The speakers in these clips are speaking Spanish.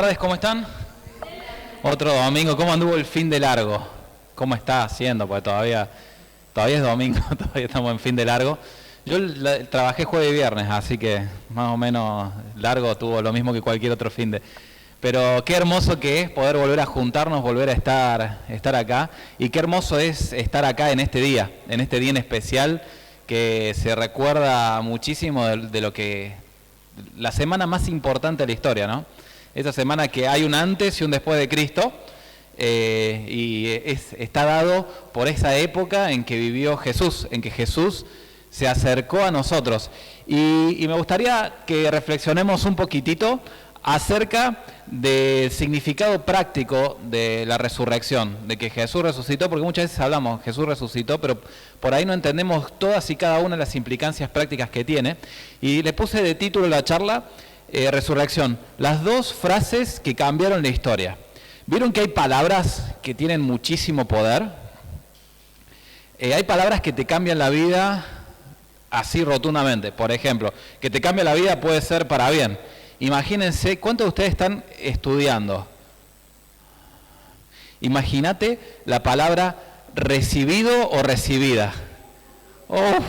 tardes, ¿cómo están? Otro domingo, ¿cómo anduvo el fin de largo? ¿Cómo está haciendo? Porque todavía es domingo, todavía estamos en fin de largo. Yo trabajé jueves y viernes, así que más o menos largo tuvo lo mismo que cualquier otro fin de. Pero qué hermoso que es poder volver a juntarnos, volver a estar acá. Y qué hermoso es estar acá en este día en especial, que se recuerda muchísimo de lo que... la semana más importante de la historia, ¿no? Esa semana que hay un antes y un después de Cristo, está dado por esa época en que vivió Jesús, en que Jesús se acercó a nosotros. Y me gustaría que reflexionemos un poquitito acerca del significado práctico de la resurrección, de que Jesús resucitó, porque muchas veces hablamos, Jesús resucitó, pero por ahí no entendemos todas y cada una de las implicancias prácticas que tiene. Y le puse de título a la charla, resurrección, las dos frases que cambiaron la historia. ¿Vieron que hay palabras que tienen muchísimo poder? Hay palabras que te cambian la vida así rotundamente. Por ejemplo, que te cambia la vida puede ser para bien. Imagínense, ¿cuántos de ustedes están estudiando? Imagínate la palabra recibido o recibida. Uf,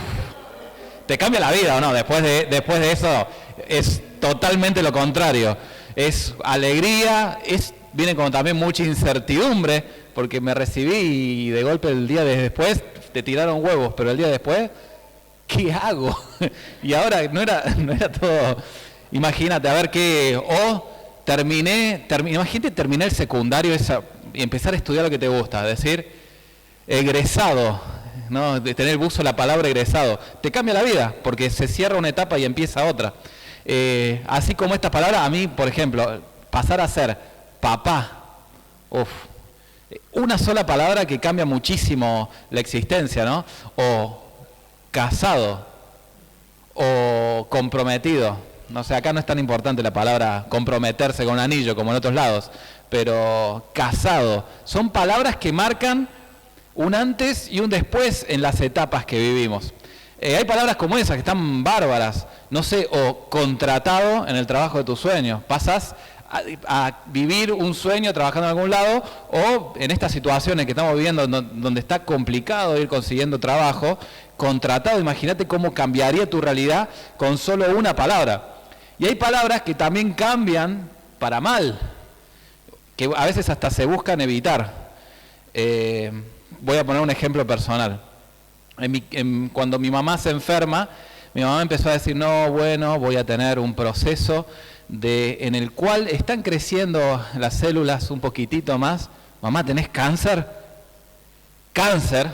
¿te cambia la vida o no? Después de eso es totalmente lo contrario. Es alegría, viene con también mucha incertidumbre, porque me recibí y de golpe el día después te tiraron huevos, pero el día después, ¿qué hago? Y ahora no era todo... Imagínate, a ver qué... imagínate terminar el secundario y empezar a estudiar lo que te gusta, decir, egresado, ¿no? De tener el uso de la palabra egresado. Te cambia la vida, porque se cierra una etapa y empieza otra. Así como esta palabra, a mí, por ejemplo, pasar a ser papá, una sola palabra que cambia muchísimo la existencia, ¿no? O casado, o comprometido. No sé, acá no es tan importante la palabra comprometerse con un anillo como en otros lados, pero casado. Son palabras que marcan un antes y un después en las etapas que vivimos. Hay palabras como esas que están bárbaras, no sé, o contratado en el trabajo de tus sueños. Pasas a vivir un sueño trabajando en algún lado, o en estas situaciones que estamos viviendo donde está complicado ir consiguiendo trabajo, contratado. Imagínate cómo cambiaría tu realidad con solo una palabra. Y hay palabras que también cambian para mal, que a veces hasta se buscan evitar. Voy a poner un ejemplo personal. Cuando mi mamá se enferma, mi mamá empezó a decir, no, bueno, voy a tener un proceso en el cual están creciendo las células un poquitito más. Mamá, ¿tenés cáncer? Cáncer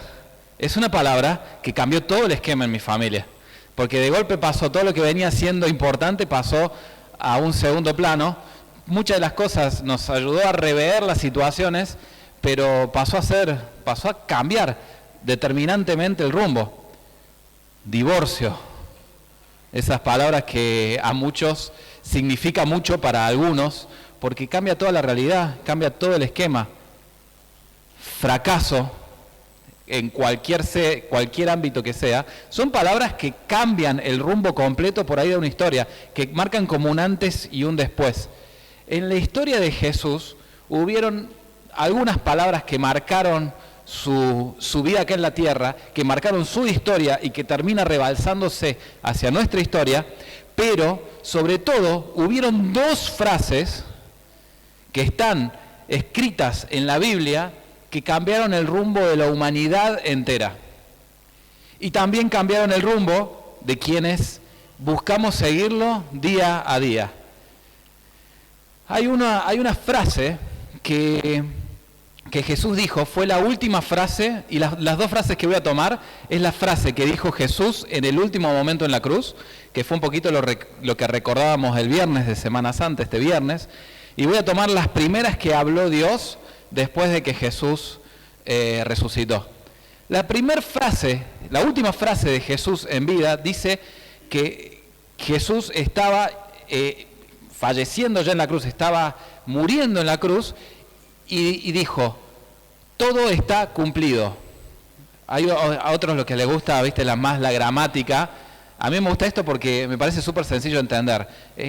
es una palabra que cambió todo el esquema en mi familia. Porque de golpe pasó todo lo que venía siendo importante, pasó a un segundo plano. Muchas de las cosas nos ayudó a rever las situaciones, pero pasó a cambiar determinantemente el rumbo. Divorcio. Esas palabras que a muchos significa mucho para algunos, porque cambia toda la realidad, cambia todo el esquema. Fracaso, en cualquier ámbito que sea, son palabras que cambian el rumbo completo por ahí de una historia, que marcan como un antes y un después. En la historia de Jesús hubieron algunas palabras que marcaron su vida acá en la tierra, que marcaron su historia y que termina rebalsándose hacia nuestra historia, pero sobre todo hubieron dos frases que están escritas en la Biblia que cambiaron el rumbo de la humanidad entera. Y también cambiaron el rumbo de quienes buscamos seguirlo día a día. Hay una frase que Jesús dijo, fue la última frase, y las dos frases que voy a tomar es la frase que dijo Jesús en el último momento en la cruz, que fue un poquito lo que recordábamos el viernes de Semana Santa, este viernes, y voy a tomar las primeras que habló Dios después de que Jesús resucitó. La primera frase, la última frase de Jesús en vida, dice que Jesús estaba falleciendo ya en la cruz, estaba muriendo en la cruz, y dijo, todo está cumplido. Hay a otros los que les gusta, viste, la gramática, A mí me gusta esto porque me parece súper sencillo de entender.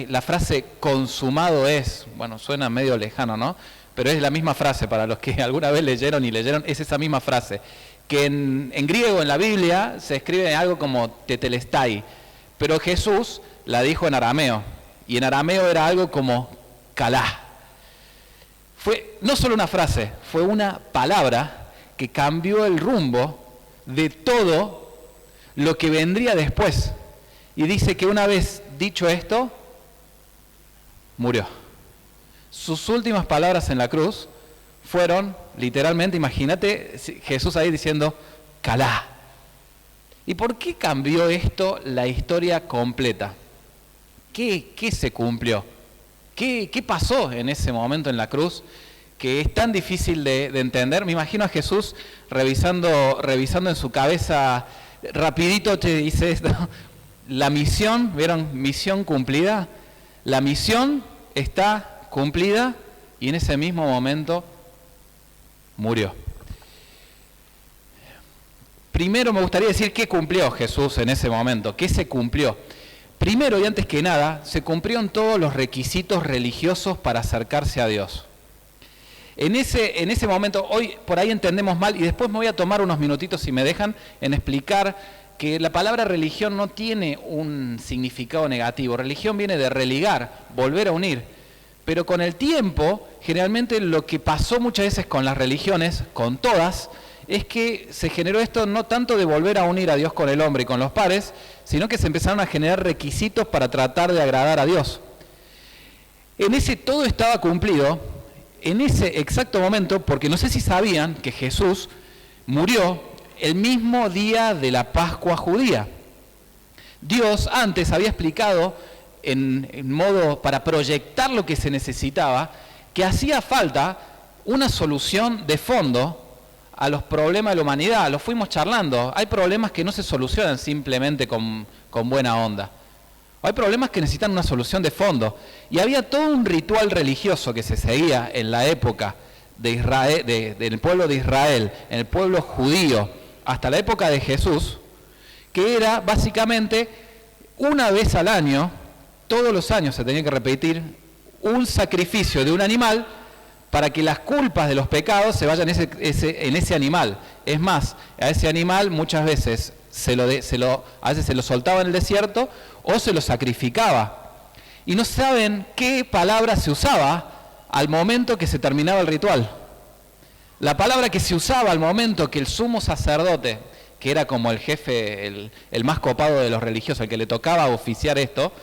La frase consumado es, bueno, suena medio lejano, ¿no? Pero es la misma frase, para los que alguna vez leyeron, es esa misma frase. Que en griego, en la Biblia, se escribe algo como tetelestai, pero Jesús la dijo en arameo, y en arameo era algo como kalá. Fue no solo una frase, fue una palabra que cambió el rumbo de todo lo que vendría después. Y dice que una vez dicho esto, murió. Sus últimas palabras en la cruz fueron, literalmente, imagínate Jesús ahí diciendo, calá. ¿Y por qué cambió esto la historia completa? ¿Qué se cumplió? ¿Qué pasó en ese momento en la cruz que es tan difícil de entender? Me imagino a Jesús revisando en su cabeza, rapidito te dice esto, la misión, ¿vieron? Misión cumplida. La misión está cumplida y en ese mismo momento murió. Primero me gustaría decir qué cumplió Jesús en ese momento, qué se cumplió. Primero y antes que nada, se cumplieron todos los requisitos religiosos para acercarse a Dios. En ese momento, hoy por ahí entendemos mal, y después me voy a tomar unos minutitos, si me dejan, en explicar que la palabra religión no tiene un significado negativo. Religión viene de religar, volver a unir. Pero con el tiempo, generalmente lo que pasó muchas veces con las religiones, con todas, es que se generó esto no tanto de volver a unir a Dios con el hombre y con los pares, sino que se empezaron a generar requisitos para tratar de agradar a Dios. En ese todo estaba cumplido, en ese exacto momento, porque no sé si sabían que Jesús murió el mismo día de la Pascua judía. Dios antes había explicado en modo para proyectar lo que se necesitaba, que hacía falta una solución de fondo a los problemas de la humanidad. Lo fuimos charlando. Hay problemas que no se solucionan simplemente con buena onda. Hay problemas que necesitan una solución de fondo. Y había todo un ritual religioso que se seguía en la época de Israel, del pueblo de Israel, en el pueblo judío, hasta la época de Jesús, que era básicamente una vez al año, todos los años se tenía que repetir un sacrificio de un animal para que las culpas de los pecados se vayan en ese animal. Es más, a ese animal muchas veces a veces se lo soltaba en el desierto o se lo sacrificaba. Y no saben qué palabra se usaba al momento que se terminaba el ritual. La palabra que se usaba al momento que el sumo sacerdote, que era como el jefe, el más copado de los religiosos, el que le tocaba oficiar esto,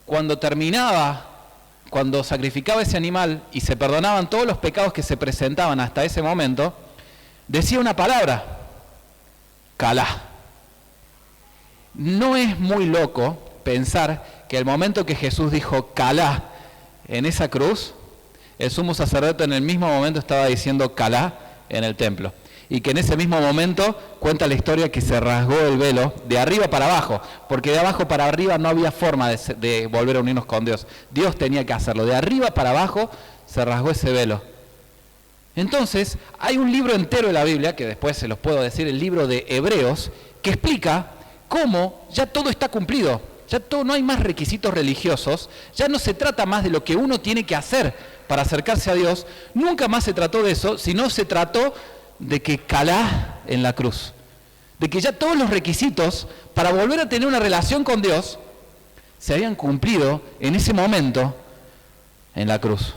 cuando terminaba, cuando sacrificaba ese animal y se perdonaban todos los pecados que se presentaban hasta ese momento, decía una palabra, calá. No es muy loco pensar que el momento que Jesús dijo calá en esa cruz, el sumo sacerdote en el mismo momento estaba diciendo calá en el templo. Y que en ese mismo momento cuenta la historia que se rasgó el velo de arriba para abajo, porque de abajo para arriba no había forma de volver a unirnos con Dios. Dios tenía que hacerlo. De arriba para abajo se rasgó ese velo. Entonces, hay un libro entero de la Biblia, que después se los puedo decir, el libro de Hebreos, que explica cómo ya todo está cumplido. Ya no hay más requisitos religiosos, ya no se trata más de lo que uno tiene que hacer para acercarse a Dios. Nunca más se trató de eso, sino se trató de que calá en la cruz, de que ya todos los requisitos para volver a tener una relación con Dios se habían cumplido en ese momento en la cruz.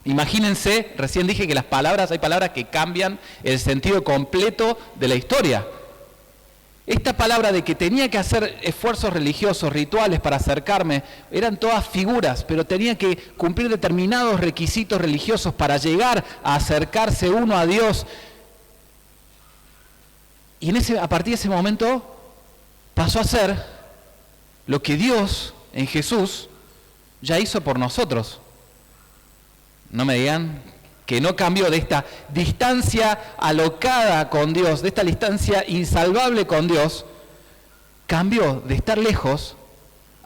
Imagínense, recién dije que hay palabras que cambian el sentido completo de la historia. Esta palabra de que tenía que hacer esfuerzos religiosos, rituales para acercarme, eran todas figuras, pero tenía que cumplir determinados requisitos religiosos para llegar a acercarse uno a Dios. Y a partir de ese momento pasó a ser lo que Dios en Jesús ya hizo por nosotros. No me digan que no cambió de esta distancia alocada con Dios, de esta distancia insalvable con Dios, cambió de estar lejos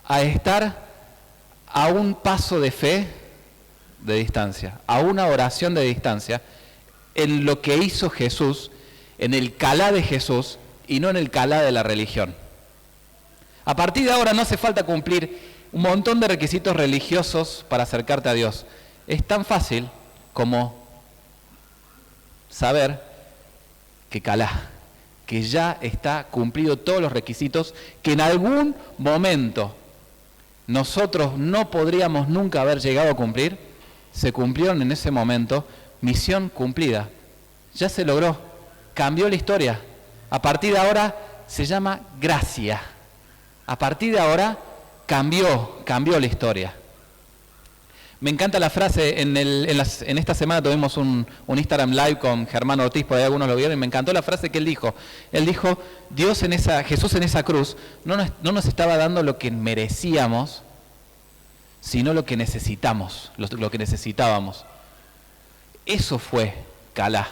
a estar a un paso de fe de distancia, a una oración de distancia, en lo que hizo Jesús, en el calá de Jesús y no en el calá de la religión. A partir de ahora no hace falta cumplir un montón de requisitos religiosos para acercarte a Dios. Es tan fácil como saber que calá, que ya está cumplido todos los requisitos que en algún momento nosotros no podríamos nunca haber llegado a cumplir, se cumplieron en ese momento, misión cumplida. Ya se logró, cambió la historia. A partir de ahora se llama gracia. A partir de ahora cambió la historia. Me encanta la frase, en esta semana tuvimos un Instagram Live con Germán Ortiz, por ahí algunos lo vieron, y me encantó la frase que él dijo. Él dijo, Jesús en esa cruz no nos estaba dando lo que merecíamos, sino lo que necesitamos, lo que necesitábamos. Eso fue calá,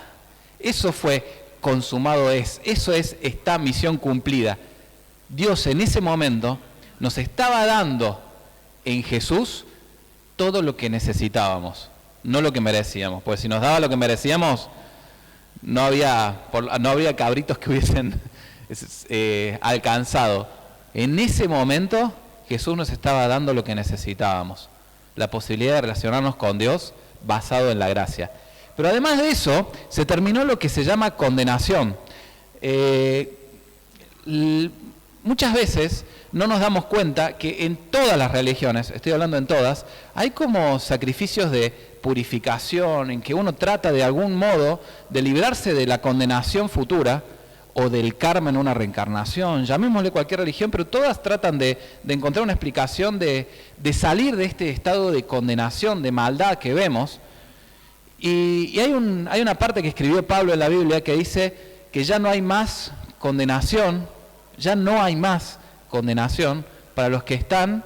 eso fue consumado eso es esta misión cumplida. Dios en ese momento nos estaba dando en Jesús todo lo que necesitábamos, no lo que merecíamos, pues si nos daba lo que merecíamos, no habría cabritos que hubiesen alcanzado. En ese momento Jesús nos estaba dando lo que necesitábamos, la posibilidad de relacionarnos con Dios basado en la gracia. Pero además de eso, se terminó lo que se llama condenación. Muchas veces no nos damos cuenta que en todas las religiones, estoy hablando en todas, hay como sacrificios de purificación, en que uno trata de algún modo de librarse de la condenación futura o del karma en una reencarnación, llamémosle cualquier religión, pero todas tratan de encontrar una explicación de salir de este estado de condenación, de maldad que vemos. Y hay una parte que escribió Pablo en la Biblia que dice que ya no hay más condenación, para los que están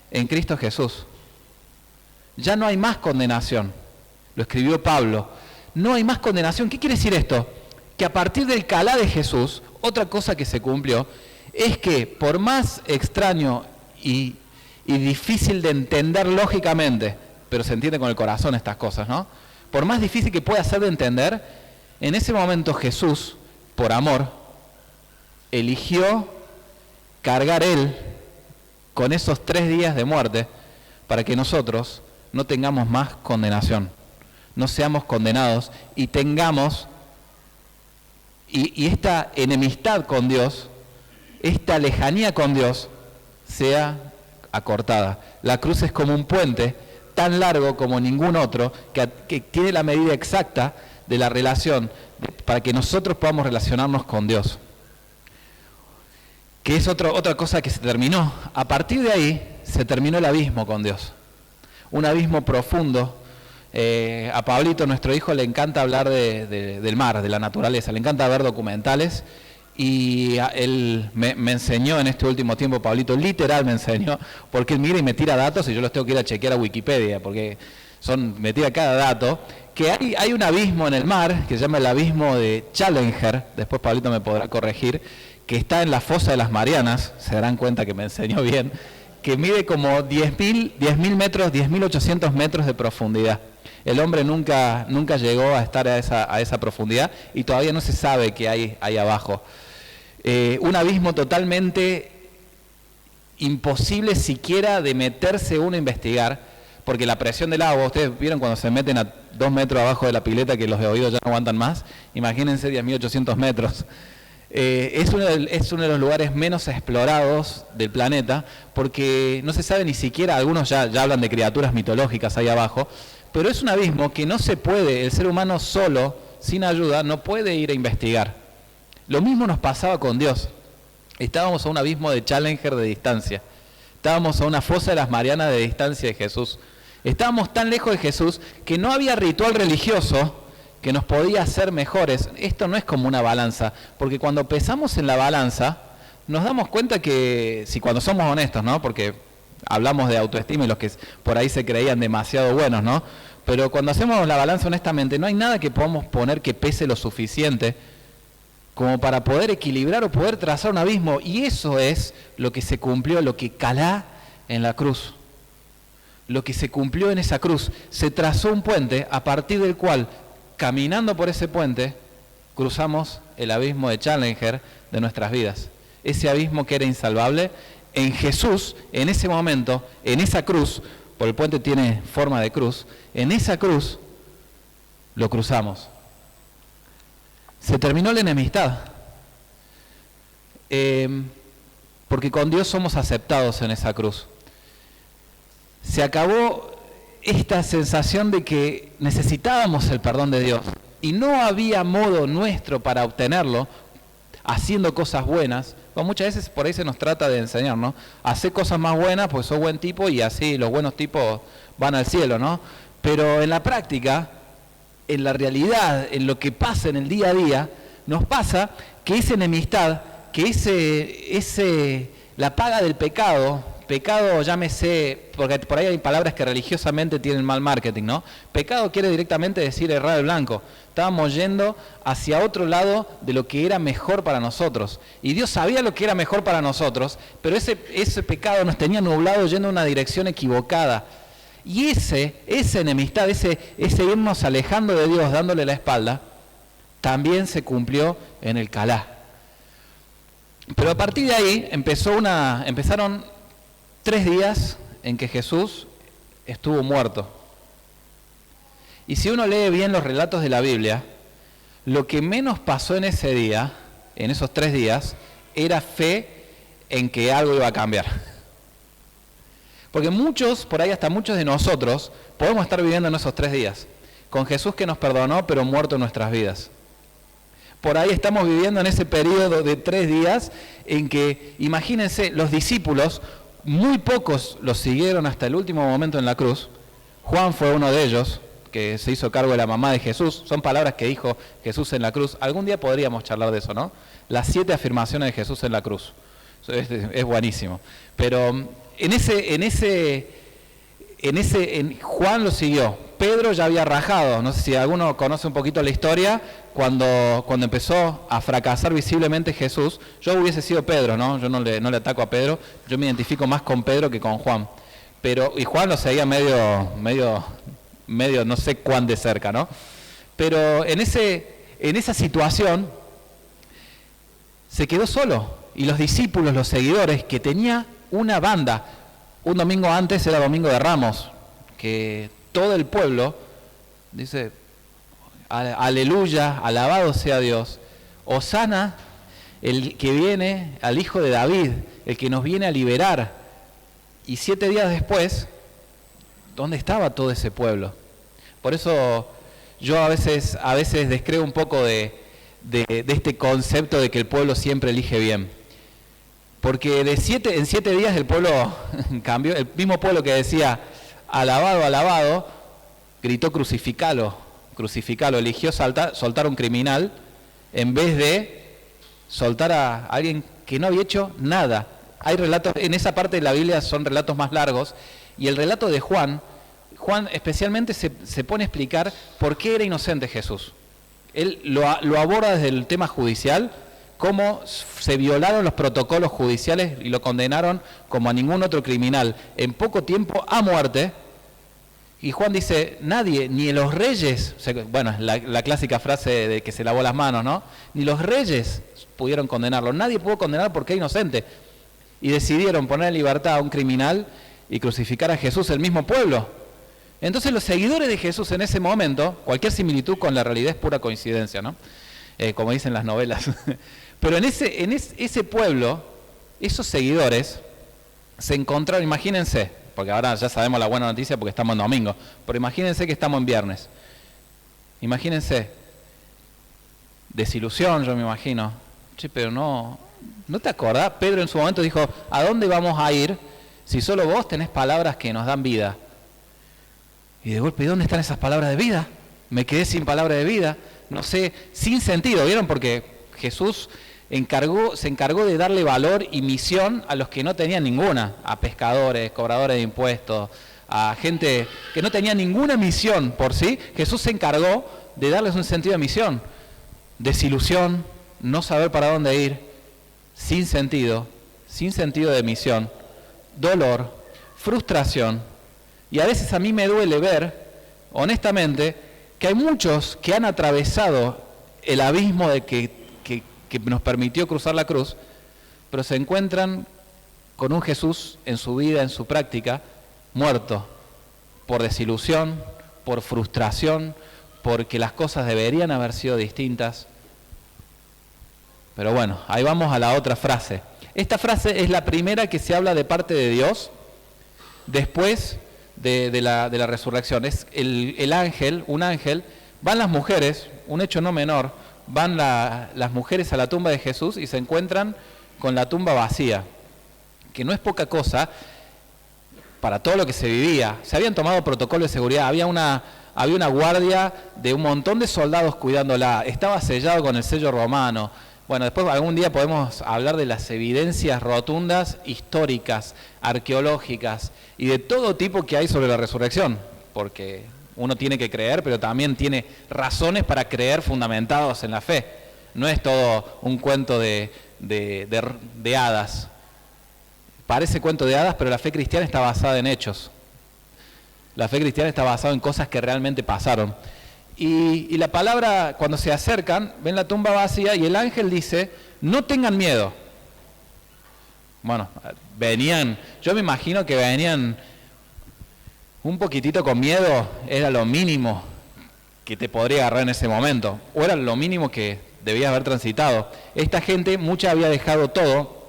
en Cristo Jesús. Ya no hay más condenación. Lo escribió Pablo. No hay más condenación. ¿Qué quiere decir esto? Que a partir del calá de Jesús, otra cosa que se cumplió, es que por más extraño y difícil de entender lógicamente, pero se entiende con el corazón estas cosas, ¿no? Por más difícil que pueda ser de entender, en ese momento Jesús, por amor, eligió cargar Él con esos 3 días de muerte para que nosotros no tengamos más condenación, no seamos condenados y tengamos, y esta enemistad con Dios, esta lejanía con Dios, sea acortada. La cruz es como un puente tan largo como ningún otro, que tiene la medida exacta de la relación para que nosotros podamos relacionarnos con Dios. Que es otra cosa que se terminó. A partir de ahí se terminó el abismo con Dios. Un abismo profundo. A Pablito, nuestro hijo, le encanta hablar del mar, de la naturaleza, le encanta ver documentales. Y él me enseñó en este último tiempo, Pablito, literal me enseñó, porque él mira y me tira datos y yo los tengo que ir a chequear a Wikipedia, porque me tira cada dato, que hay un abismo en el mar, que se llama el abismo de Challenger, después Pablito me podrá corregir, que está en la fosa de las Marianas, se darán cuenta que me enseñó bien, que mide como 10.000 metros, 10.800 metros de profundidad. El hombre nunca llegó a estar a esa profundidad y todavía no se sabe qué hay ahí abajo. Un abismo totalmente imposible siquiera de meterse uno a investigar, porque la presión del agua, ustedes vieron cuando se meten a 2 metros abajo de la pileta que los de oídos ya no aguantan más, imagínense 10.800 metros. Es uno de los lugares menos explorados del planeta, porque no se sabe ni siquiera, algunos ya hablan de criaturas mitológicas ahí abajo, pero es un abismo que no se puede, el ser humano solo, sin ayuda, no puede ir a investigar. Lo mismo nos pasaba con Dios. Estábamos a un abismo de Challenger de distancia. Estábamos a una fosa de las Marianas de distancia de Jesús. Estábamos tan lejos de Jesús que no había ritual religioso que nos podía hacer mejores. Esto no es como una balanza, porque cuando pesamos en la balanza, nos damos cuenta que, si cuando somos honestos, ¿no? Porque hablamos de autoestima y los que por ahí se creían demasiado buenos, ¿no? Pero cuando hacemos la balanza honestamente, no hay nada que podamos poner que pese lo suficiente como para poder equilibrar o poder trazar un abismo. Y eso es lo que se cumplió, lo que calá en la cruz. Lo que se cumplió en esa cruz. Se trazó un puente a partir del cual, caminando por ese puente, cruzamos el abismo de Challenger de nuestras vidas. Ese abismo que era insalvable, en Jesús, en ese momento, en esa cruz, por el puente tiene forma de cruz, en esa cruz lo cruzamos. Se terminó la enemistad. Porque con Dios somos aceptados en esa cruz. Se acabó esta sensación de que necesitábamos el perdón de Dios y no había modo nuestro para obtenerlo haciendo cosas buenas. Bueno, muchas veces por ahí se nos trata de enseñar, ¿no? Hacer cosas más buenas, pues sos buen tipo y así los buenos tipos van al cielo, ¿no? Pero en la práctica, en la realidad, en lo que pasa en el día a día, nos pasa que esa enemistad, que la paga del pecado, llámese, porque por ahí hay palabras que religiosamente tienen mal marketing, ¿no? Pecado quiere directamente decir errar el blanco. Estábamos yendo hacia otro lado de lo que era mejor para nosotros. Y Dios sabía lo que era mejor para nosotros, pero ese pecado nos tenía nublado yendo en una dirección equivocada. Y esa enemistad, ese irnos alejando de Dios, dándole la espalda, también se cumplió en el Calá. Pero a partir de ahí empezaron 3 días en que Jesús estuvo muerto. Y si uno lee bien los relatos de la Biblia, lo que menos pasó en ese día, en esos 3 días, era fe en que algo iba a cambiar. Porque muchos, por ahí hasta muchos de nosotros, podemos estar viviendo en esos 3 días, con Jesús que nos perdonó, pero muerto en nuestras vidas. Por ahí estamos viviendo en ese periodo de 3 días en que, imagínense, los discípulos, muy pocos los siguieron hasta el último momento en la cruz. Juan fue uno de ellos, que se hizo cargo de la mamá de Jesús. Son palabras que dijo Jesús en la cruz. Algún día podríamos charlar de eso, ¿no? Las 7 afirmaciones de Jesús en la cruz. Es buenísimo. Pero Juan lo siguió. Pedro ya había rajado. No sé si alguno conoce un poquito la historia. Cuando empezó a fracasar visiblemente Jesús, yo hubiese sido Pedro, ¿no? Yo no le ataco a Pedro. Yo me identifico más con Pedro que con Juan. Y Juan lo seguía medio no sé cuán de cerca, ¿no? Pero en esa situación se quedó solo. Y los discípulos, los seguidores, que tenía una banda. Un domingo antes era Domingo de Ramos, que todo el pueblo dice, aleluya, alabado sea Dios. Hosana, el que viene, al Hijo de David, el que nos viene a liberar. Y 7 días después, ¿dónde estaba todo ese pueblo? Por eso yo a veces descreo un poco de este concepto de que el pueblo siempre elige bien. Porque en 7 días el pueblo cambió. El mismo pueblo que decía, alabado, alabado, gritó crucificalo, crucificalo. Eligió soltar a un criminal en vez de soltar a alguien que no había hecho nada. Hay relatos, en esa parte de la Biblia son relatos más largos, y el relato de Juan especialmente se pone a explicar por qué era inocente Jesús. Él lo aborda desde el tema judicial, cómo se violaron los protocolos judiciales y lo condenaron como a ningún otro criminal en poco tiempo a muerte. Y Juan dice, nadie, ni los reyes, bueno, la clásica frase de que se lavó las manos, ¿no? Ni los reyes pudieron condenarlo, nadie pudo condenar porque era inocente. Y decidieron poner en libertad a un criminal y crucificar a Jesús, el mismo pueblo. Entonces los seguidores de Jesús en ese momento, cualquier similitud con la realidad es pura coincidencia, ¿no? Como dicen las novelas. Pero en ese pueblo, esos seguidores se encontraron, imagínense, porque ahora ya sabemos la buena noticia porque estamos en domingo, pero imagínense que estamos en viernes. Imagínense, desilusión, yo me imagino. Che, pero ¿no te acordás? Pedro en su momento dijo, ¿a dónde vamos a ir si solo vos tenés palabras que nos dan vida? Y de golpe, ¿dónde están esas palabras de vida? Me quedé sin palabra de vida, no sé, sin sentido, ¿vieron? Porque Jesús se encargó de darle valor y misión a los que no tenían ninguna, a pescadores, cobradores de impuestos, a gente que no tenía ninguna misión por sí. Jesús se encargó de darles un sentido de misión. Desilusión, no saber para dónde ir, sin sentido de misión, dolor, frustración. Y a veces a mí me duele ver, honestamente, que hay muchos que han atravesado el abismo de que nos permitió cruzar la cruz, pero se encuentran con un Jesús en su vida, en su práctica, muerto por desilusión, por frustración, porque las cosas deberían haber sido distintas. Pero bueno, ahí vamos a la otra frase. Esta frase es la primera que se habla de parte de Dios después de la resurrección. Es el ángel, un ángel, van las mujeres, un hecho no menor, van las mujeres a la tumba de Jesús y se encuentran con la tumba vacía, que no es poca cosa para todo lo que se vivía. Se habían tomado protocolo de seguridad, había una guardia de un montón de soldados cuidándola, estaba sellado con el sello romano. Bueno, después algún día podemos hablar de las evidencias rotundas, históricas, arqueológicas y de todo tipo que hay sobre la resurrección, porque uno tiene que creer, pero también tiene razones para creer fundamentados en la fe. No es todo un cuento de hadas. Parece cuento de hadas, pero la fe cristiana está basada en hechos. La fe cristiana está basada en cosas que realmente pasaron. Y la palabra, cuando se acercan, ven la tumba vacía y el ángel dice, no tengan miedo. Bueno, venían, yo me imagino que venían un poquitito con miedo, era lo mínimo que te podría agarrar en ese momento, o era lo mínimo que debías haber transitado. Esta gente, mucha había dejado todo,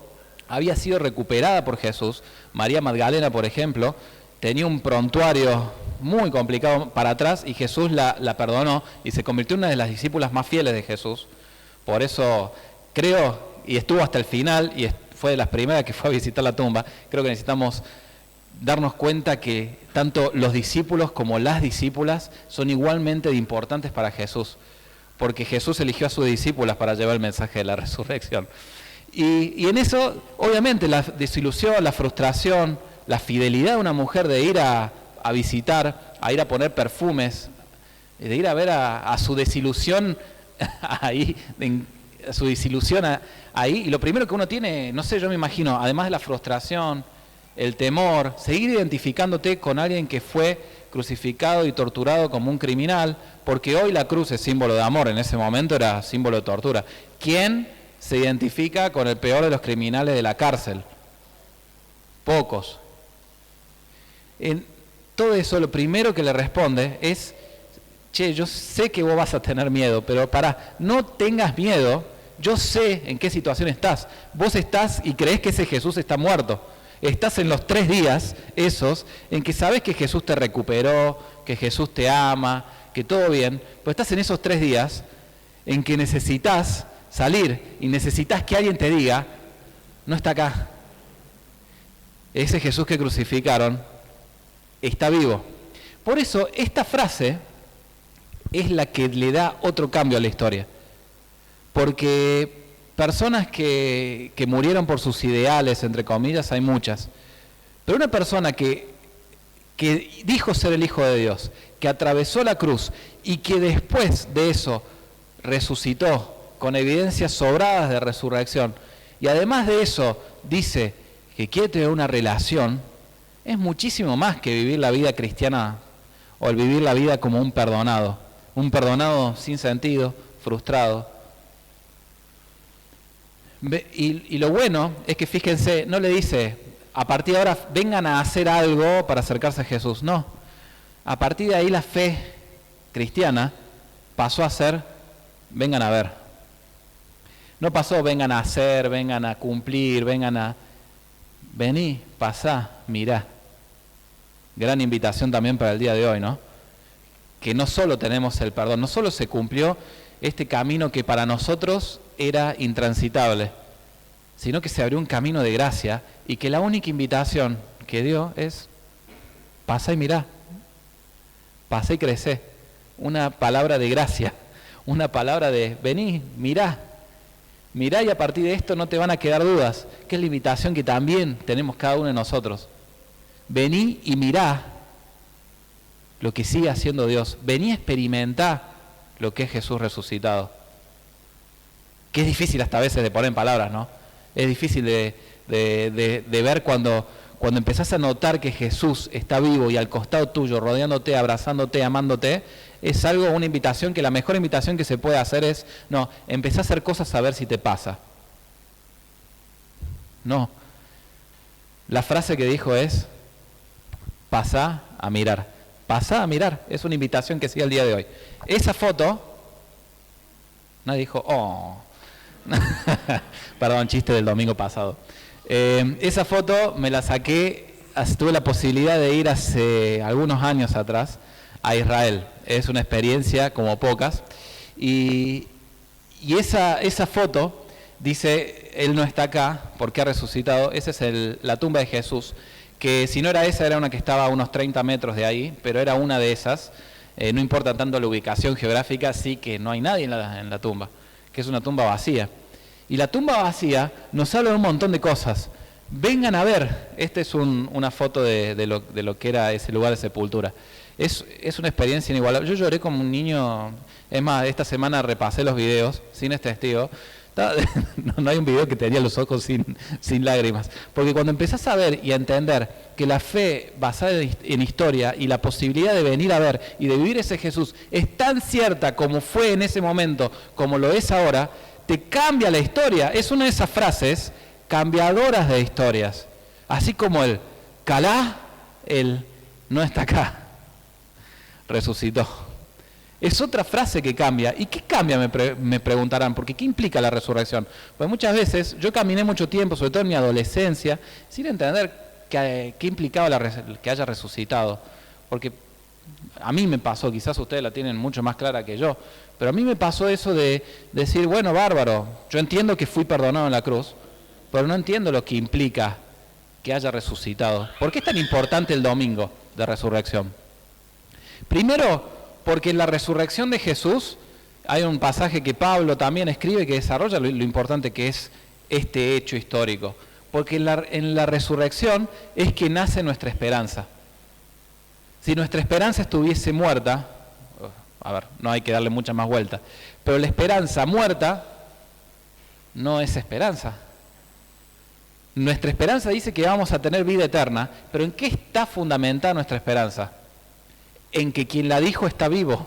había sido recuperada por Jesús. María Magdalena, por ejemplo, tenía un prontuario muy complicado para atrás y Jesús la perdonó y se convirtió en una de las discípulas más fieles de Jesús. Por eso creo, y estuvo hasta el final, y fue de las primeras que fue a visitar la tumba, creo que necesitamos darnos cuenta que tanto los discípulos como las discípulas son igualmente importantes para Jesús, porque Jesús eligió a sus discípulas para llevar el mensaje de la resurrección. Y en eso, obviamente, la desilusión, la frustración, la fidelidad de una mujer de ir a visitar, a ir a poner perfumes, de ir a ver a su desilusión ahí, a su desilusión ahí, y lo primero que uno tiene, no sé, yo me imagino, además de la frustración, el temor, seguir identificándote con alguien que fue crucificado y torturado como un criminal, porque hoy la cruz es símbolo de amor, en ese momento era símbolo de tortura. ¿Quién se identifica con el peor de los criminales de la cárcel? Pocos. En todo eso, lo primero que le responde es, che, yo sé que vos vas a tener miedo, pero no tengas miedo, yo sé en qué situación estás. Vos estás y creés que ese Jesús está muerto. Estás en los 3 días esos en que sabes que Jesús te recuperó, que Jesús te ama, que todo bien, pero estás en esos 3 días en que necesitas salir y necesitas que alguien te diga, no está acá. Ese Jesús que crucificaron está vivo. Por eso esta frase es la que le da otro cambio a la historia. Porque personas que murieron por sus ideales, entre comillas, hay muchas. Pero una persona que dijo ser el Hijo de Dios, que atravesó la cruz y que después de eso resucitó con evidencias sobradas de resurrección, y además de eso dice que quiere tener una relación, es muchísimo más que vivir la vida cristiana o el vivir la vida como un perdonado sin sentido, frustrado. Y lo bueno es que, fíjense, no le dice, a partir de ahora vengan a hacer algo para acercarse a Jesús. No, a partir de ahí la fe cristiana pasó a ser, vengan a ver. No pasó, vengan a hacer, vengan a cumplir, vení, pasá, mirá. Gran invitación también para el día de hoy, ¿no? Que no solo tenemos el perdón, no solo se cumplió este camino que para nosotros era intransitable, sino que se abrió un camino de gracia y que la única invitación que dio es pasa y mirá, pasa y crecé. Una palabra de gracia, una palabra de vení, mirá y a partir de esto no te van a quedar dudas, que es la invitación que también tenemos cada uno de nosotros. Vení y mirá lo que sigue haciendo Dios, vení a experimentar lo que es Jesús resucitado. Que es difícil hasta a veces de poner en palabras, ¿no? Es difícil de ver cuando empezás a notar que Jesús está vivo y al costado tuyo, rodeándote, abrazándote, amándote. Es algo, una invitación que la mejor invitación que se puede hacer es, no, empezá a hacer cosas a ver si te pasa. No. La frase que dijo es, pasá a mirar. Pasá a mirar, es una invitación que sigue el día de hoy. Esa foto, nadie dijo, oh, perdón, chiste del domingo pasado. Esa foto me la saqué, tuve la posibilidad de ir hace algunos años atrás a Israel. Es una experiencia como pocas. Y esa foto dice, Él no está acá porque ha resucitado. Esa es la tumba de Jesús, que si no era esa, era una que estaba a unos 30 metros de ahí, pero era una de esas. No importa tanto la ubicación geográfica, sí que no hay nadie en la tumba, que es una tumba vacía. Y la tumba vacía nos habla de un montón de cosas. Vengan a ver, esta es una foto de lo que era ese lugar de sepultura. Es una experiencia inigualable. Yo lloré como un niño. Es más, esta semana repasé los videos, sin este testigo. No hay un video que te haría los ojos sin lágrimas. Porque cuando empezás a ver y a entender que la fe basada en historia y la posibilidad de venir a ver y de vivir ese Jesús es tan cierta como fue en ese momento, como lo es ahora, te cambia la historia. Es una de esas frases cambiadoras de historias. Así como el Calá, Él no está acá, resucitó. Es otra frase que cambia. ¿Y qué cambia? Me preguntarán, porque ¿qué implica la resurrección? Pues muchas veces, yo caminé mucho tiempo, sobre todo en mi adolescencia, sin entender qué implicaba que haya resucitado. Porque a mí me pasó, quizás ustedes la tienen mucho más clara que yo, pero a mí me pasó eso de decir, bueno, bárbaro, yo entiendo que fui perdonado en la cruz, pero no entiendo lo que implica que haya resucitado. ¿Por qué es tan importante el domingo de resurrección? Primero, porque en la resurrección de Jesús hay un pasaje que Pablo también escribe que desarrolla lo importante que es este hecho histórico. Porque en la resurrección es que nace nuestra esperanza. Si nuestra esperanza estuviese muerta, a ver, no hay que darle mucha más vuelta, pero la esperanza muerta no es esperanza. Nuestra esperanza dice que vamos a tener vida eterna, pero ¿en qué está fundamentada nuestra esperanza? En que quien la dijo está vivo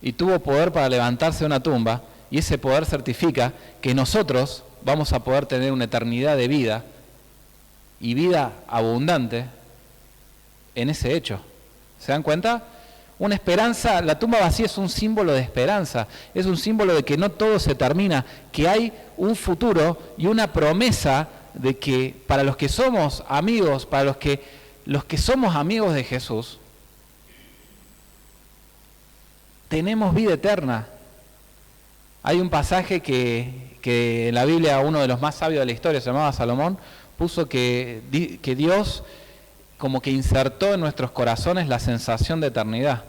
y tuvo poder para levantarse de una tumba, y ese poder certifica que nosotros vamos a poder tener una eternidad de vida y vida abundante en ese hecho. ¿Se dan cuenta? Una esperanza, la tumba vacía es un símbolo de esperanza, es un símbolo de que no todo se termina, que hay un futuro y una promesa de que para los que somos amigos, para los que somos amigos de Jesús, tenemos vida eterna. Hay un pasaje que en la Biblia uno de los más sabios de la historia, se llamaba Salomón, puso que Dios como que insertó en nuestros corazones la sensación de eternidad,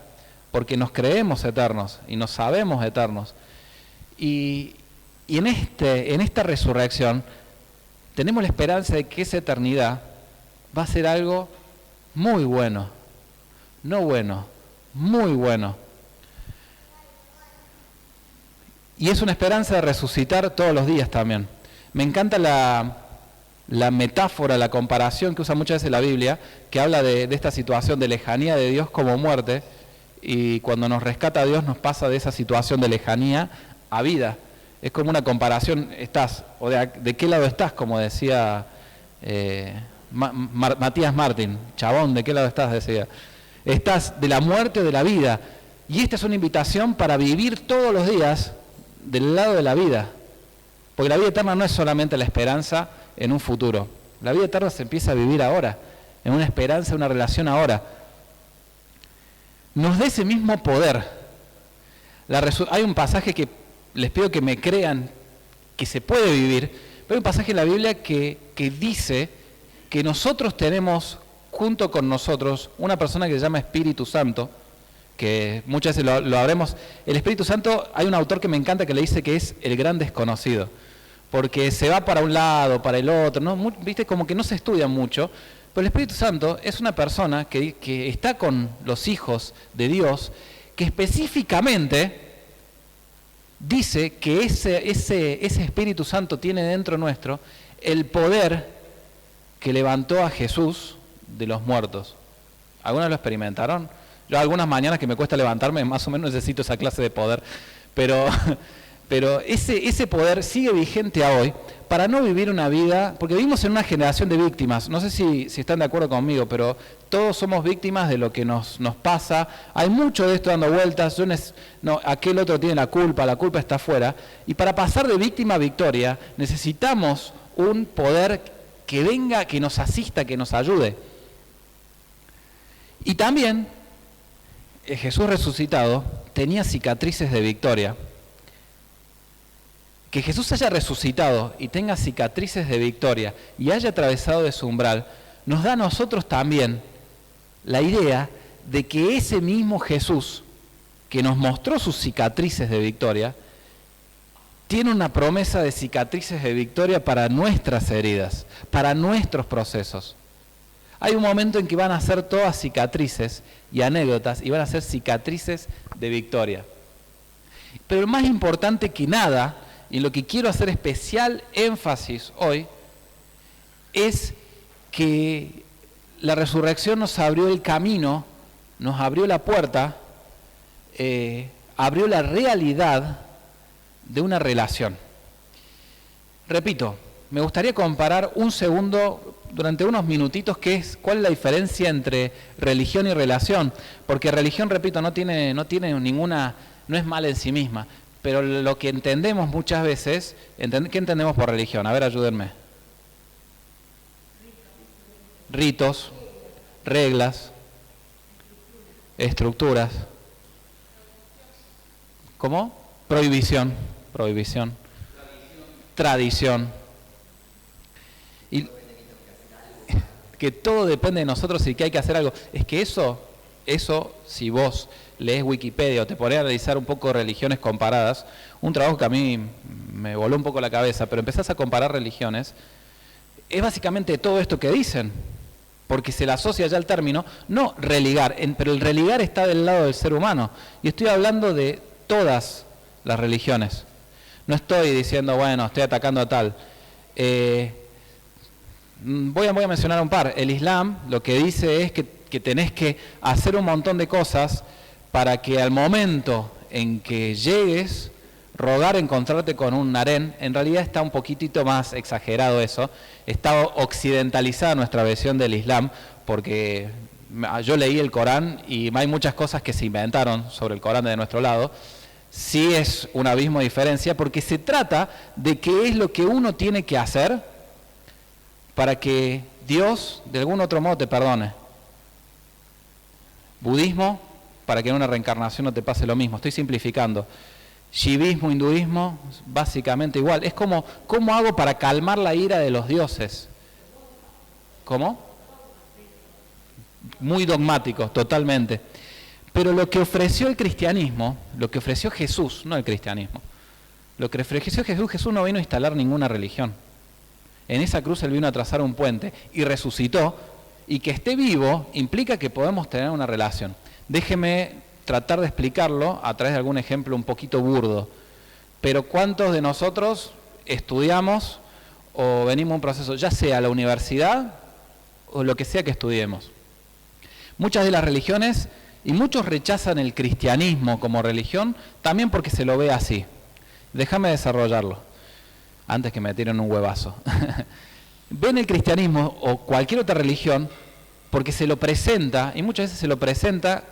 porque nos creemos eternos y nos sabemos eternos. Y en esta resurrección tenemos la esperanza de que esa eternidad va a ser algo muy bueno, no bueno, muy bueno. Y es una esperanza de resucitar todos los días también. Me encanta la metáfora, la comparación que usa muchas veces la Biblia, que habla de esta situación de lejanía de Dios como muerte, y cuando nos rescata Dios nos pasa de esa situación de lejanía a vida. Es como una comparación, ¿de qué lado estás? Como decía Matías Martín, chabón, ¿de qué lado estás? Decía. Estás de la muerte o de la vida. Y esta es una invitación para vivir todos los días del lado de la vida. Porque la vida eterna no es solamente la esperanza en un futuro. La vida eterna se empieza a vivir ahora, en una esperanza, en una relación ahora. Nos da ese mismo poder. Hay un pasaje que les pido que me crean que se puede vivir, pero hay un pasaje en la Biblia que dice que nosotros tenemos junto con nosotros una persona que se llama Espíritu Santo, que muchas veces lo habremos. El Espíritu Santo, hay un autor que me encanta que le dice que es el gran desconocido, porque se va para un lado, para el otro, ¿no? Viste, como que no se estudia mucho, pero el Espíritu Santo es una persona que está con los hijos de Dios, que específicamente dice que ese Espíritu Santo tiene dentro nuestro el poder que levantó a Jesús de los muertos. ¿Algunos lo experimentaron? Yo algunas mañanas que me cuesta levantarme, más o menos necesito esa clase de poder, pero Pero ese poder sigue vigente a hoy para no vivir una vida, porque vivimos en una generación de víctimas, no sé si están de acuerdo conmigo, pero todos somos víctimas de lo que nos pasa, hay mucho de esto dando vueltas, aquel otro tiene la culpa está afuera, y para pasar de víctima a victoria necesitamos un poder que venga, que nos asista, que nos ayude. Y también Jesús resucitado tenía cicatrices de victoria. Que Jesús haya resucitado y tenga cicatrices de victoria y haya atravesado ese umbral, nos da a nosotros también la idea de que ese mismo Jesús que nos mostró sus cicatrices de victoria, tiene una promesa de cicatrices de victoria para nuestras heridas, para nuestros procesos. Hay un momento en que van a ser todas cicatrices y anécdotas y van a ser cicatrices de victoria. Pero lo más importante que nada, y lo que quiero hacer especial énfasis hoy, es que la resurrección nos abrió el camino, nos abrió la puerta, abrió la realidad de una relación. Repito, me gustaría comparar un segundo, durante unos minutitos, cuál es la diferencia entre religión y relación, porque religión, repito, no tiene ninguna, no es mala en sí misma. Pero lo que entendemos muchas veces, ¿qué entendemos por religión? A ver, ayúdenme. Ritos, reglas, estructuras. ¿Cómo? Prohibición. Tradición. Y que todo depende de nosotros y que hay que hacer algo. Es que eso, si vos lees Wikipedia o te pones a analizar un poco religiones comparadas, un trabajo que a mí me voló un poco la cabeza, pero empezás a comparar religiones, es básicamente todo esto que dicen, porque se le asocia ya el término, no religar, pero el religar está del lado del ser humano, y estoy hablando de todas las religiones. No estoy diciendo, bueno, estoy atacando a tal. Voy a mencionar un par. El Islam lo que dice es que tenés que hacer un montón de cosas para que al momento en que llegues, rogar encontrarte con un harén. En realidad está un poquitito más exagerado eso, está occidentalizada nuestra versión del Islam, porque yo leí el Corán y hay muchas cosas que se inventaron sobre el Corán de nuestro lado. Sí es un abismo de diferencia, porque se trata de qué es lo que uno tiene que hacer para que Dios de algún otro modo te perdone. Budismo, para que en una reencarnación no te pase lo mismo. Estoy simplificando. Shivismo, hinduismo, básicamente igual. Es como, ¿cómo hago para calmar la ira de los dioses? ¿Cómo? Muy dogmático, totalmente. Pero lo que ofreció el cristianismo, lo que ofreció Jesús, no el cristianismo, lo que ofreció Jesús no vino a instalar ninguna religión. En esa cruz Él vino a trazar un puente y resucitó, y que esté vivo implica que podemos tener una relación. Déjeme tratar de explicarlo a través de algún ejemplo un poquito burdo, pero ¿cuántos de nosotros estudiamos o venimos a un proceso, ya sea a la universidad o lo que sea que estudiemos? Muchas de las religiones, y muchos rechazan el cristianismo como religión, también porque se lo ve así. Déjame desarrollarlo, antes que me tiren un huevazo. Ven el cristianismo o cualquier otra religión porque se lo presenta, y muchas veces se lo presenta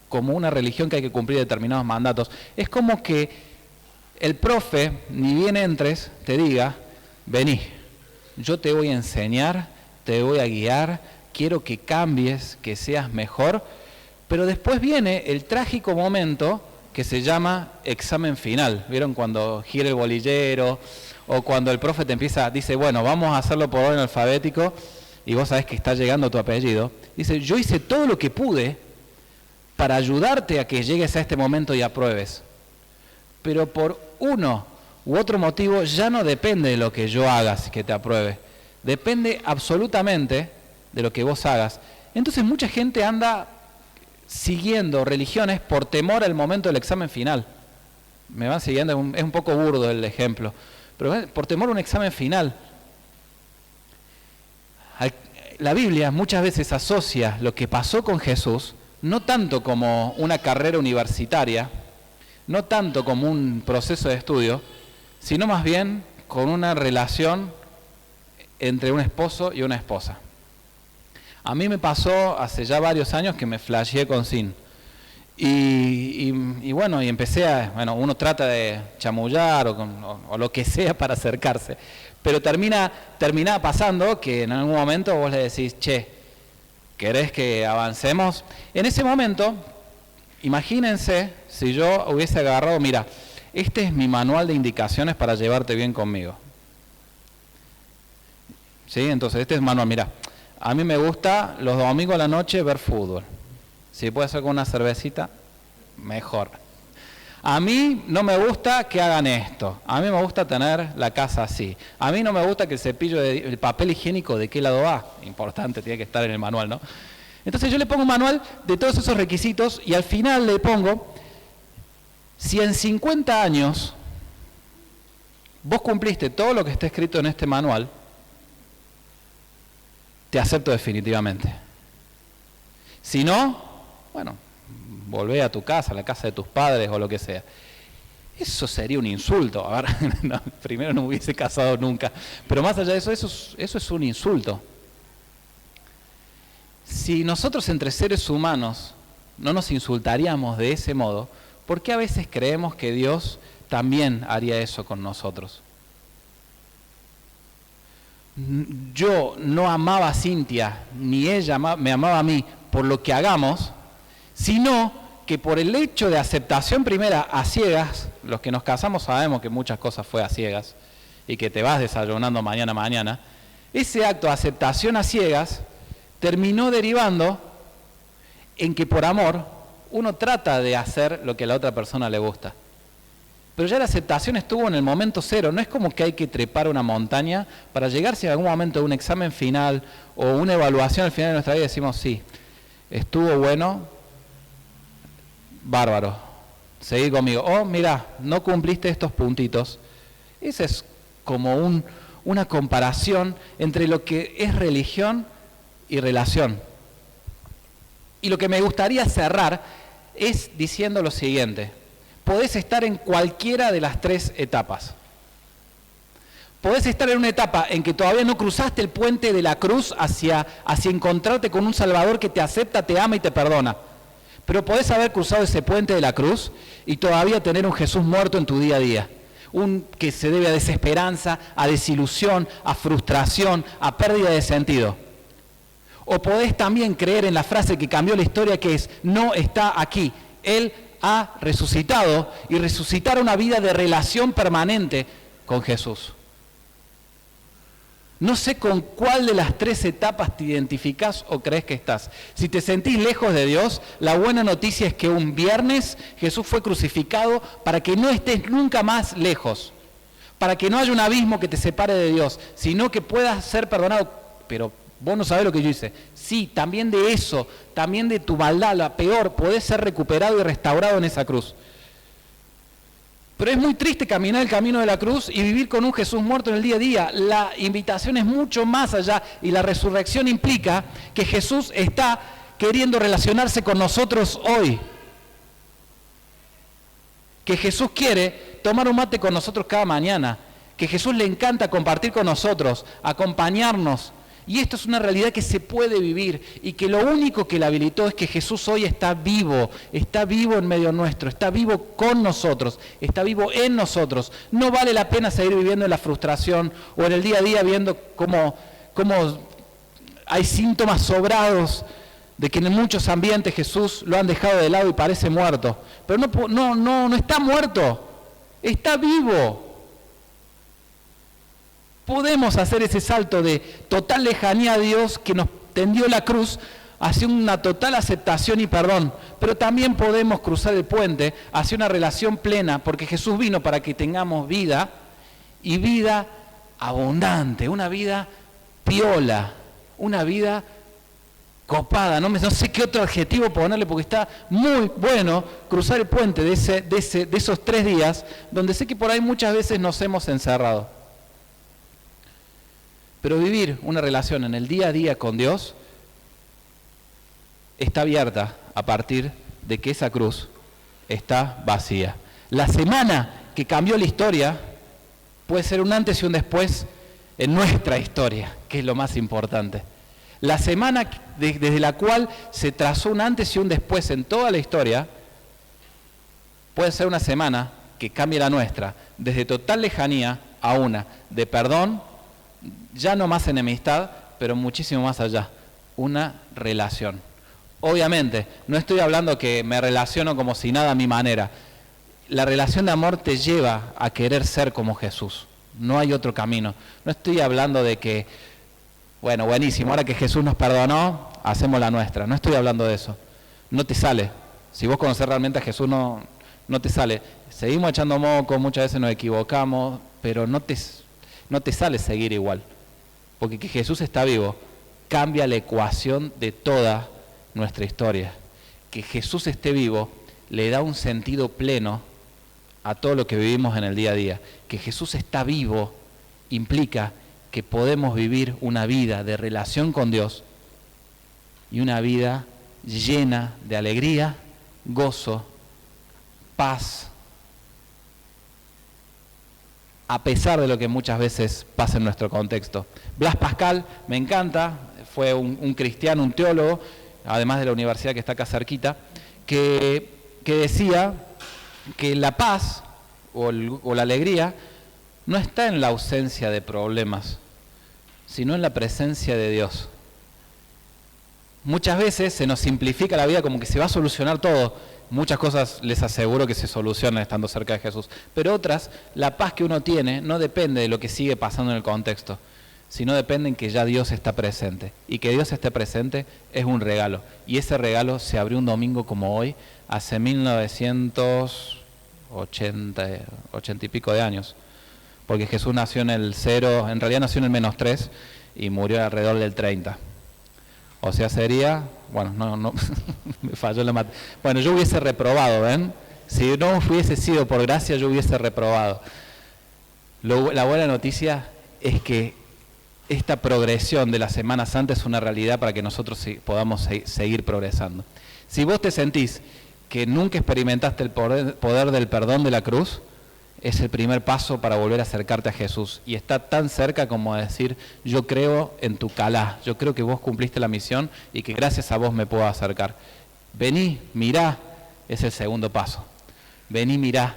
como una religión que hay que cumplir determinados mandatos. Es como que el profe, ni bien entres, te diga, vení, yo te voy a enseñar, te voy a guiar, quiero que cambies, que seas mejor, pero después viene el trágico momento que se llama examen final. ¿Vieron cuando gira el bolillero? O cuando el profe te dice, bueno, vamos a hacerlo por orden alfabético, y vos sabés que está llegando tu apellido. Dice, yo hice todo lo que pude para ayudarte a que llegues a este momento y apruebes. Pero por uno u otro motivo ya no depende de lo que yo haga que te apruebe. Depende absolutamente de lo que vos hagas. Entonces mucha gente anda siguiendo religiones por temor al momento del examen final. Me van siguiendo, es un poco burdo el ejemplo. Pero por temor a un examen final. La Biblia muchas veces asocia lo que pasó con Jesús, no tanto como una carrera universitaria, no tanto como un proceso de estudio, sino más bien con una relación entre un esposo y una esposa. A mí me pasó hace ya varios años que me flasheé con Sin. Y empecé uno trata de chamullar o lo que sea para acercarse, pero termina pasando que en algún momento vos le decís, che, ¿querés que avancemos? En ese momento, imagínense si yo hubiese agarrado, mira, este es mi manual de indicaciones para llevarte bien conmigo. ¿Sí? Entonces, este es el manual, mira, a mí me gusta los domingos a la noche ver fútbol. Si puede ser con una cervecita, mejor. A mí no me gusta que hagan esto. A mí me gusta tener la casa así. A mí no me gusta que el papel higiénico de qué lado va. Importante, tiene que estar en el manual, ¿no? Entonces yo le pongo un manual de todos esos requisitos y al final le pongo, si en 50 años vos cumpliste todo lo que está escrito en este manual, te acepto definitivamente. Si no, bueno, volvé a tu casa, a la casa de tus padres o lo que sea. Eso sería un insulto. A ver, no, primero no me hubiese casado nunca. Pero más allá de eso, eso es un insulto. Si nosotros entre seres humanos no nos insultaríamos de ese modo, ¿por qué a veces creemos que Dios también haría eso con nosotros? Yo no amaba a Cintia, ni ella me amaba a mí por lo que hagamos, sino que por el hecho de aceptación primera a ciegas, los que nos casamos sabemos que muchas cosas fue a ciegas y que te vas desayunando mañana, ese acto de aceptación a ciegas terminó derivando en que por amor uno trata de hacer lo que a la otra persona le gusta. Pero ya la aceptación estuvo en el momento cero, no es como que hay que trepar una montaña para llegar si en algún momento de un examen final o una evaluación al final de nuestra vida decimos sí, estuvo bueno, bárbaro, seguí conmigo. Oh, mira, no cumpliste estos puntitos. Esa es como una comparación entre lo que es religión y relación. Y lo que me gustaría cerrar es diciendo lo siguiente. Podés estar en cualquiera de las tres etapas. Podés estar en una etapa en que todavía no cruzaste el puente de la cruz hacia encontrarte con un Salvador que te acepta, te ama y te perdona. Pero podés haber cruzado ese puente de la cruz y todavía tener un Jesús muerto en tu día a día. Un que se debe a desesperanza, a desilusión, a frustración, a pérdida de sentido. O podés también creer en la frase que cambió la historia, que es, no está aquí. Él ha resucitado y resucitar una vida de relación permanente con Jesús. No sé con cuál de las tres etapas te identificás o crees que estás. Si te sentís lejos de Dios, la buena noticia es que un viernes Jesús fue crucificado para que no estés nunca más lejos, para que no haya un abismo que te separe de Dios, sino que puedas ser perdonado. Pero vos no sabés lo que yo hice. Sí, también de eso, también de tu maldad, la peor, podés ser recuperado y restaurado en esa cruz. Pero es muy triste caminar el camino de la cruz y vivir con un Jesús muerto en el día a día. La invitación es mucho más allá y la resurrección implica que Jesús está queriendo relacionarse con nosotros hoy. Que Jesús quiere tomar un mate con nosotros cada mañana. Que Jesús le encanta compartir con nosotros, acompañarnos. Y esto es una realidad que se puede vivir y que lo único que la habilitó es que Jesús hoy está vivo en medio nuestro, está vivo con nosotros, está vivo en nosotros. No vale la pena seguir viviendo en la frustración o en el día a día viendo cómo hay síntomas sobrados de que en muchos ambientes Jesús lo han dejado de lado y parece muerto. Pero no está muerto, está vivo. Podemos hacer ese salto de total lejanía a Dios que nos tendió la cruz hacia una total aceptación y perdón, pero también podemos cruzar el puente hacia una relación plena, porque Jesús vino para que tengamos vida y vida abundante, una vida piola, una vida copada. No sé qué otro adjetivo ponerle porque está muy bueno cruzar el puente de esos 3 días donde sé que por ahí muchas veces nos hemos encerrado. Pero vivir una relación en el día a día con Dios está abierta a partir de que esa cruz está vacía. La semana que cambió la historia puede ser un antes y un después en nuestra historia, que es lo más importante. La semana desde la cual se trazó un antes y un después en toda la historia, puede ser una semana que cambie la nuestra, desde total lejanía a una de perdón, ya no más enemistad, pero muchísimo más allá, una relación. Obviamente, no estoy hablando que me relaciono como si nada a mi manera. La relación de amor te lleva a querer ser como Jesús. No hay otro camino. No estoy hablando de que, bueno, buenísimo, ahora que Jesús nos perdonó, hacemos la nuestra. No estoy hablando de eso. No te sale. Si vos conocés realmente a Jesús, no te sale. Seguimos echando moco, muchas veces nos equivocamos, pero no te sale seguir igual. Porque que Jesús está vivo cambia la ecuación de toda nuestra historia. Que Jesús esté vivo le da un sentido pleno a todo lo que vivimos en el día a día. Que Jesús está vivo implica que podemos vivir una vida de relación con Dios y una vida llena de alegría, gozo, paz, a pesar de lo que muchas veces pasa en nuestro contexto. Blas Pascal, me encanta, fue un cristiano, un teólogo, además de la universidad que está acá cerquita, que decía que la paz o la alegría no está en la ausencia de problemas, sino en la presencia de Dios. Muchas veces se nos simplifica la vida como que se va a solucionar todo. Muchas cosas les aseguro que se solucionan estando cerca de Jesús. Pero otras, la paz que uno tiene no depende de lo que sigue pasando en el contexto, sino depende en que ya Dios está presente. Y que Dios esté presente es un regalo. Y ese regalo se abrió un domingo como hoy, hace 1980 y pico de años. Porque Jesús nació en el 0, en realidad nació en el -3 y murió alrededor del 30. O sea, sería, bueno, no me falló la mate. Bueno, yo hubiese reprobado, ¿ven? Si no hubiese sido por gracia, yo hubiese reprobado. La buena noticia es que esta progresión de la Semana Santa es una realidad para que nosotros podamos seguir progresando. Si vos te sentís que nunca experimentaste el poder del perdón de la cruz, es el primer paso para volver a acercarte a Jesús. Y está tan cerca como decir, yo creo en tu calá, yo creo que vos cumpliste la misión y que gracias a vos me puedo acercar. Vení, mirá, es el segundo paso. Vení, mirá,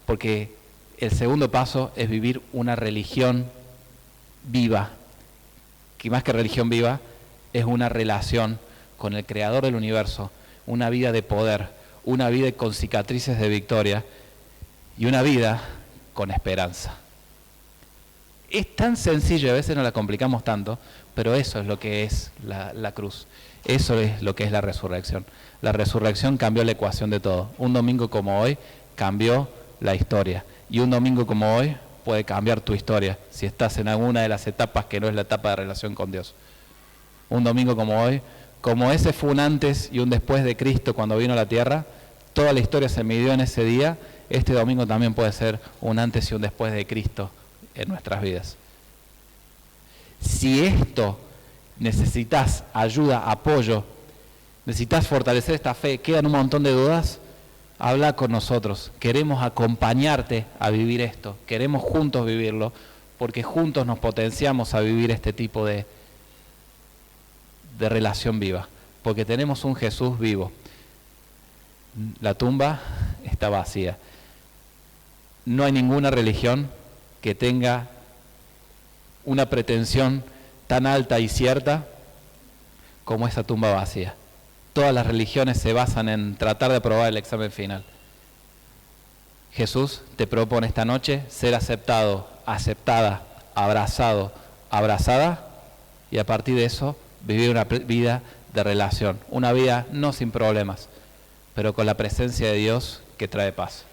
porque el segundo paso es vivir una religión viva, que más que religión viva, es una relación con el Creador del universo, una vida de poder, una vida con cicatrices de victoria, y una vida con esperanza. Es tan sencillo, a veces no la complicamos tanto, pero eso es lo que es la cruz. Eso es lo que es la resurrección. La resurrección cambió la ecuación de todo. Un domingo como hoy cambió la historia. Y un domingo como hoy puede cambiar tu historia si estás en alguna de las etapas que no es la etapa de relación con Dios. Un domingo como hoy, como ese fue un antes y un después de Cristo cuando vino a la tierra, toda la historia se midió en ese día. Este domingo también puede ser un antes y un después de Cristo en nuestras vidas. Si esto necesitas ayuda, apoyo, necesitas fortalecer esta fe, quedan un montón de dudas, habla con nosotros. Queremos acompañarte a vivir esto, queremos juntos vivirlo, porque juntos nos potenciamos a vivir este tipo de relación viva, porque tenemos un Jesús vivo. La tumba está vacía. No hay ninguna religión que tenga una pretensión tan alta y cierta como esa tumba vacía. Todas las religiones se basan en tratar de aprobar el examen final. Jesús te propone esta noche ser aceptado, aceptada, abrazado, abrazada, y a partir de eso vivir una vida de relación, una vida no sin problemas, pero con la presencia de Dios que trae paz.